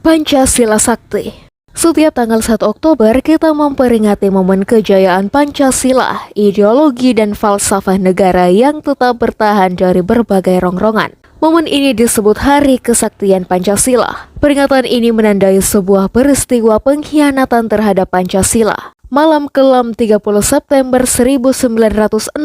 Pancasila Sakti. Setiap tanggal 1 Oktober kita memperingati momen kejayaan Pancasila, ideologi dan falsafah negara yang tetap bertahan dari berbagai rongrongan. Momen ini disebut Hari Kesaktian Pancasila. Peringatan ini menandai sebuah peristiwa pengkhianatan terhadap Pancasila. Malam kelam 30 September 1965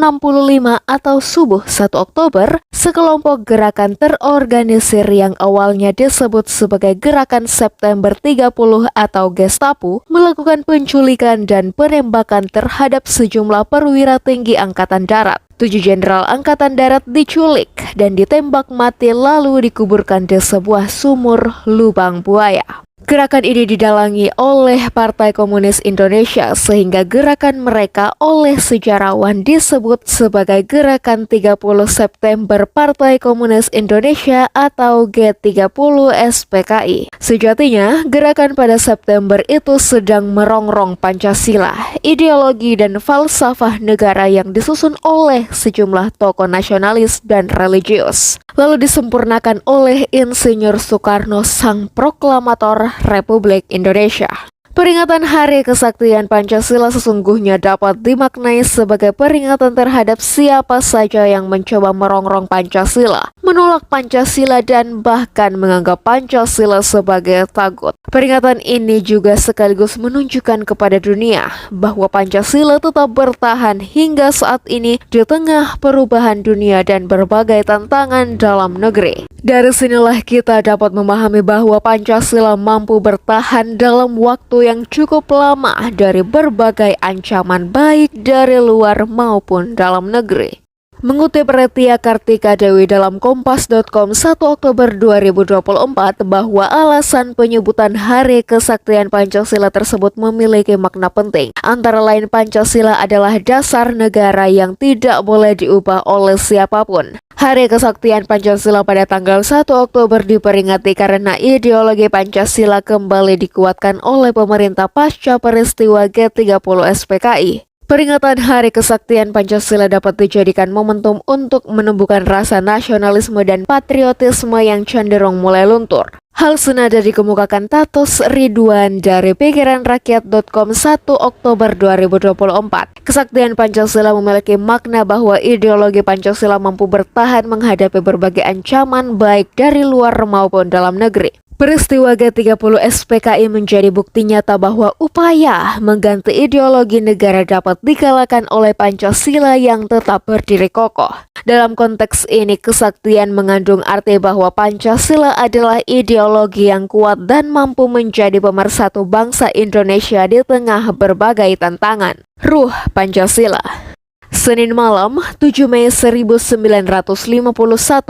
atau subuh 1 Oktober, sekelompok gerakan terorganisir yang awalnya disebut sebagai Gerakan September 30 atau Gestapo melakukan penculikan dan penembakan terhadap sejumlah perwira tinggi Angkatan Darat. 7 jenderal Angkatan Darat diculik dan ditembak mati lalu dikuburkan di sebuah sumur lubang buaya. Gerakan ini didalangi oleh Partai Komunis Indonesia sehingga gerakan mereka oleh sejarawan disebut sebagai Gerakan 30 September Partai Komunis Indonesia atau G30 SPKI. Sejatinya, gerakan pada September itu sedang merongrong Pancasila, ideologi dan falsafah negara yang disusun oleh sejumlah tokoh nasionalis dan religius. Lalu disempurnakan oleh Insinyur Soekarno sang proklamator Republik Indonesia. Peringatan Hari Kesaktian Pancasila sesungguhnya dapat dimaknai sebagai peringatan terhadap siapa saja yang mencoba merongrong Pancasila, menolak Pancasila dan bahkan menganggap Pancasila sebagai tagut. Peringatan ini juga sekaligus menunjukkan kepada dunia bahwa Pancasila tetap bertahan hingga saat ini di tengah perubahan dunia dan berbagai tantangan dalam negeri. Dari sinilah kita dapat memahami bahwa Pancasila mampu bertahan dalam waktu yang cukup lama dari berbagai ancaman baik dari luar maupun dalam negeri. Mengutip Retia Kartika Dewi dalam Kompas.com 1 Oktober 2024 bahwa alasan penyebutan Hari Kesaktian Pancasila tersebut memiliki makna penting. Antara lain Pancasila adalah dasar negara yang tidak boleh diubah oleh siapapun. Hari Kesaktian Pancasila pada tanggal 1 Oktober diperingati karena ideologi Pancasila kembali dikuatkan oleh pemerintah pasca peristiwa G30 SPKI. Peringatan Hari Kesaktian Pancasila dapat dijadikan momentum untuk menumbuhkan rasa nasionalisme dan patriotisme yang cenderung mulai luntur. Hal senada dikemukakan Tatos Ridwan dari pikiranrakyat.com 1 Oktober 2024. Kesaktian Pancasila memiliki makna bahwa ideologi Pancasila mampu bertahan menghadapi berbagai ancaman baik dari luar maupun dalam negeri. Peristiwa G30 SPKI menjadi bukti nyata bahwa upaya mengganti ideologi negara dapat dikalahkan oleh Pancasila yang tetap berdiri kokoh. Dalam konteks ini, kesaktian mengandung arti bahwa Pancasila adalah ideologi yang kuat dan mampu menjadi pemersatu bangsa Indonesia di tengah berbagai tantangan. Ruh Pancasila. Senin malam, 7 Mei 1951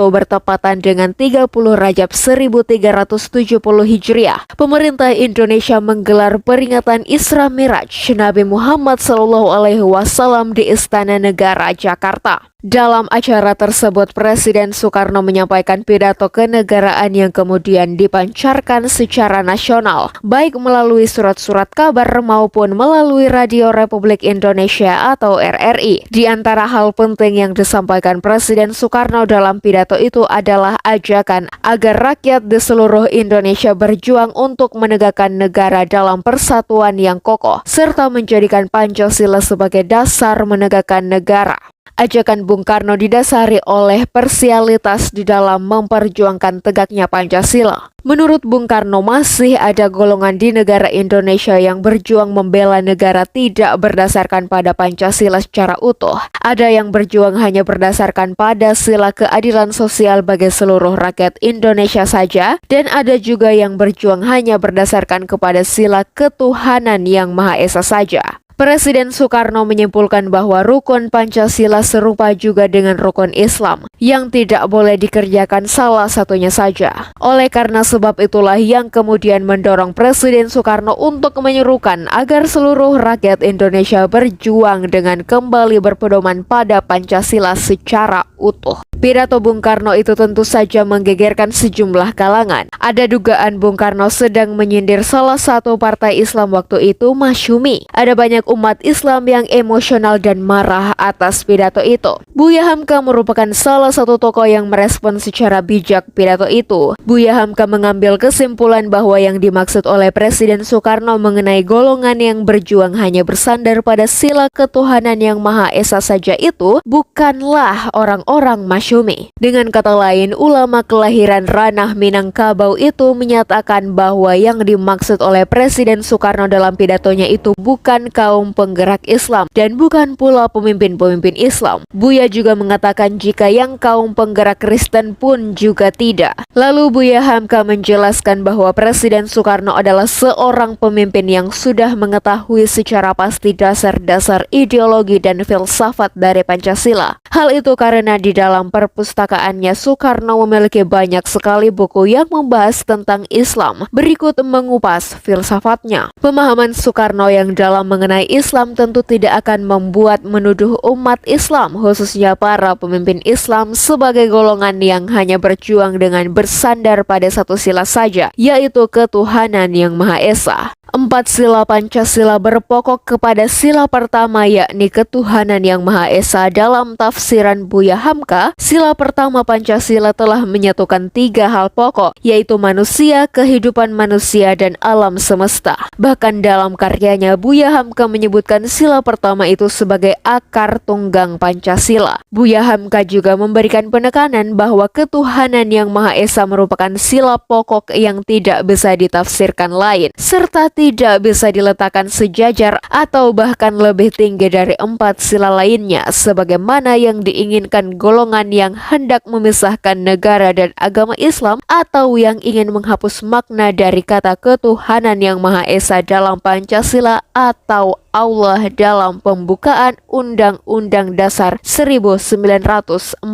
bertepatan dengan 30 Rajab 1370 Hijriah. Pemerintah Indonesia menggelar peringatan Isra Miraj Nabi Muhammad SAW di Istana Negara, Jakarta. Dalam acara tersebut, Presiden Soekarno menyampaikan pidato kenegaraan yang kemudian dipancarkan secara nasional, baik melalui surat-surat kabar maupun melalui Radio Republik Indonesia atau RRI. Di antara hal penting yang disampaikan Presiden Soekarno dalam pidato itu adalah ajakan agar rakyat di seluruh Indonesia berjuang untuk menegakkan negara dalam persatuan yang kokoh, serta menjadikan Pancasila sebagai dasar menegakkan negara. Ajakan Bung Karno didasari oleh parsialitas di dalam memperjuangkan tegaknya Pancasila. Menurut Bung Karno, masih ada golongan di negara Indonesia yang berjuang membela negara tidak berdasarkan pada Pancasila secara utuh. Ada yang berjuang hanya berdasarkan pada sila keadilan sosial bagi seluruh rakyat Indonesia saja, dan ada juga yang berjuang hanya berdasarkan kepada sila ketuhanan yang Maha Esa saja. Presiden Soekarno menyimpulkan bahwa rukun Pancasila serupa juga dengan rukun Islam, yang tidak boleh dikerjakan salah satunya saja. Oleh karena sebab itulah yang kemudian mendorong Presiden Soekarno untuk menyerukan agar seluruh rakyat Indonesia berjuang dengan kembali berpedoman pada Pancasila secara utuh. Pidato Bung Karno itu tentu saja menggegerkan sejumlah kalangan. Ada dugaan Bung Karno sedang menyindir salah satu partai Islam waktu itu, Masyumi. Ada banyak banyak umat Islam yang emosional dan marah atas pidato itu. Buya Hamka merupakan salah satu tokoh yang merespon secara bijak pidato itu. Buya Hamka mengambil kesimpulan bahwa yang dimaksud oleh Presiden Soekarno mengenai golongan yang berjuang hanya bersandar pada sila ketuhanan yang Maha Esa saja itu bukanlah orang-orang masyumi. Dengan kata lain, ulama kelahiran ranah Minangkabau itu menyatakan bahwa yang dimaksud oleh Presiden Soekarno dalam pidatonya itu bukan kaum penggerak Islam dan bukan pula pemimpin-pemimpin Islam. Buya juga mengatakan jika yang kaum penggerak Kristen pun juga tidak. Lalu Buya Hamka menjelaskan bahwa Presiden Soekarno adalah seorang pemimpin yang sudah mengetahui secara pasti dasar-dasar ideologi dan filsafat dari Pancasila. Hal itu karena di dalam perpustakaannya Soekarno memiliki banyak sekali buku yang membahas tentang Islam. Berikut mengupas filsafatnya. Pemahaman Soekarno yang dalam mengenai Islam tentu tidak akan membuat menuduh umat Islam, khususnya para pemimpin Islam, sebagai golongan yang hanya berjuang dengan bersandar pada satu sila saja, yaitu ketuhanan yang Maha Esa. 4 sila Pancasila berpokok kepada sila pertama, yakni ketuhanan yang Maha Esa. Dalam tafsiran Buya Hamka, sila pertama Pancasila telah menyatukan 3 hal pokok, yaitu manusia, kehidupan manusia, dan alam semesta. Bahkan dalam karyanya, Buya Hamka menyebutkan sila pertama itu sebagai akar tunggang Pancasila. Buya Hamka juga memberikan penekanan bahwa ketuhanan yang Maha Esa merupakan sila pokok yang tidak bisa ditafsirkan lain, serta tidak bisa diletakkan sejajar atau bahkan lebih tinggi dari 4 sila lainnya, sebagaimana yang diinginkan golongan yang hendak memisahkan negara dan agama Islam atau yang ingin menghapus makna dari kata ketuhanan yang Maha Esa dalam Pancasila atau Allah dalam pembukaan Undang-Undang Dasar 1945.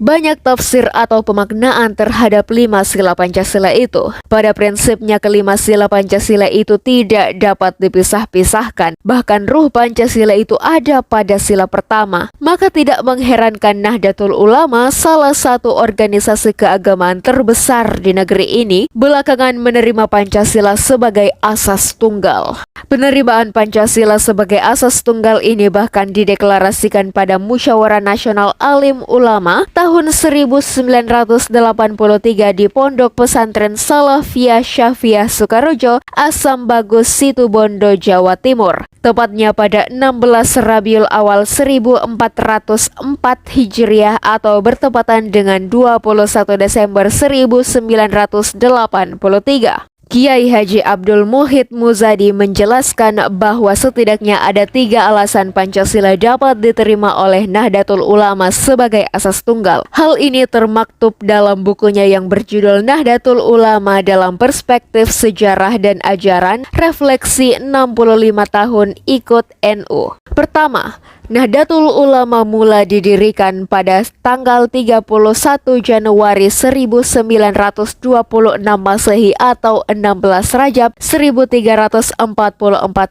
Banyak tafsir atau pemaknaan terhadap 5 sila Pancasila itu. Pada prinsipnya, kelima sila Pancasila itu tidak dapat dipisah-pisahkan. Bahkan ruh Pancasila itu ada pada sila pertama. Maka tidak mengherankan Nahdlatul Ulama, salah satu organisasi keagamaan terbesar di negeri ini, belakangan menerima Pancasila sebagai asas tunggal. Penerimaan Pancasila sebagai asas tunggal ini bahkan dideklarasikan pada Musyawarah Nasional Alim Ulama tahun 1983 di Pondok Pesantren Salafiyah Syafi'iyah Sukarejo, Asam Bagus, Situbondo, Jawa Timur. Tepatnya pada 16 Rabiul Awal 1404 Hijriah atau bertepatan dengan 21 Desember 1983. Kiai Haji Abdul Muhid Muzadi menjelaskan bahwa setidaknya ada 3 alasan Pancasila dapat diterima oleh Nahdlatul Ulama sebagai asas tunggal. Hal ini termaktub dalam bukunya yang berjudul Nahdlatul Ulama dalam Perspektif Sejarah dan Ajaran, Refleksi 65 Tahun Ikut NU. Pertama, Nahdlatul Ulama mula didirikan pada tanggal 31 Januari 1926 Masehi atau 16 Rajab 1344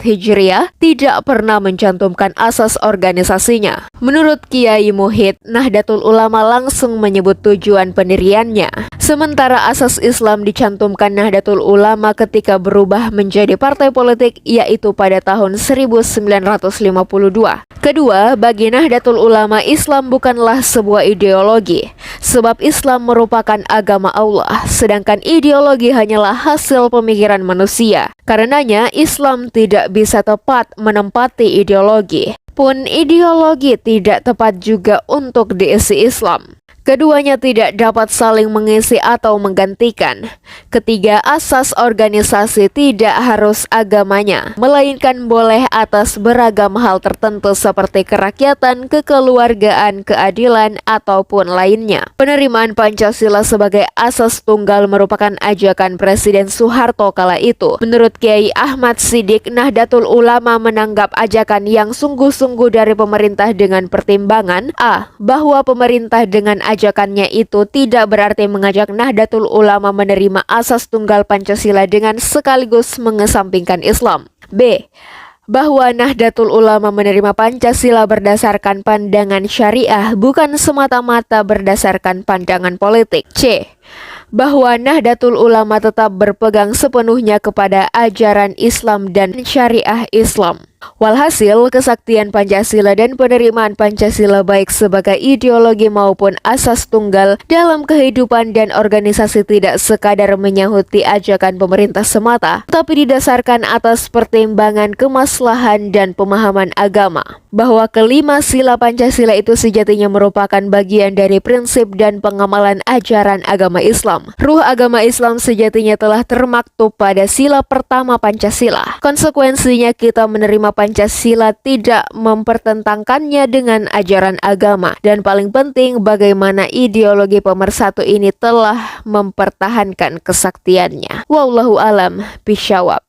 Hijriah, tidak pernah mencantumkan asas organisasinya. Menurut Kiai Muhid, Nahdlatul Ulama langsung menyebut tujuan pendiriannya. Sementara asas Islam dicantumkan Nahdlatul Ulama ketika berubah menjadi partai politik, yaitu pada tahun 1952. Kedua, bagi Nahdlatul Ulama, Islam bukanlah sebuah ideologi, sebab Islam merupakan agama Allah, sedangkan ideologi hanyalah hasil pemikiran manusia. Karenanya, Islam tidak bisa tepat menempati ideologi, pun ideologi tidak tepat juga untuk diisi Islam. Keduanya tidak dapat saling mengisi atau menggantikan. Ketiga, asas organisasi tidak harus agamanya, melainkan boleh atas beragam hal tertentu seperti kerakyatan, kekeluargaan, keadilan, ataupun lainnya. Penerimaan Pancasila sebagai asas tunggal merupakan ajakan Presiden Soeharto kala itu. Menurut Kiai Ahmad Siddiq, Nahdlatul Ulama menanggap ajakan yang sungguh-sungguh dari pemerintah dengan pertimbangan A. Bahwa pemerintah dengan ajakannya itu tidak berarti mengajak Nahdlatul Ulama menerima asas tunggal Pancasila dengan sekaligus mengesampingkan Islam. B. Bahwa Nahdlatul Ulama menerima Pancasila berdasarkan pandangan syariah, bukan semata-mata berdasarkan pandangan politik. C. Bahwa Nahdlatul Ulama tetap berpegang sepenuhnya kepada ajaran Islam dan syariah Islam. Walhasil, kesaktian Pancasila dan penerimaan Pancasila baik sebagai ideologi maupun asas tunggal dalam kehidupan dan organisasi tidak sekadar menyahuti ajakan pemerintah semata, tapi didasarkan atas pertimbangan kemaslahan dan pemahaman agama. Bahwa kelima sila Pancasila itu sejatinya merupakan bagian dari prinsip dan pengamalan ajaran agama Islam. Ruh agama Islam sejatinya telah termaktub pada sila pertama Pancasila. Konsekuensinya kita menerima Pancasila tidak mempertentangkannya dengan ajaran agama. Dan paling penting bagaimana ideologi pemersatu ini telah mempertahankan kesaktiannya. Wallahu alam bishawab.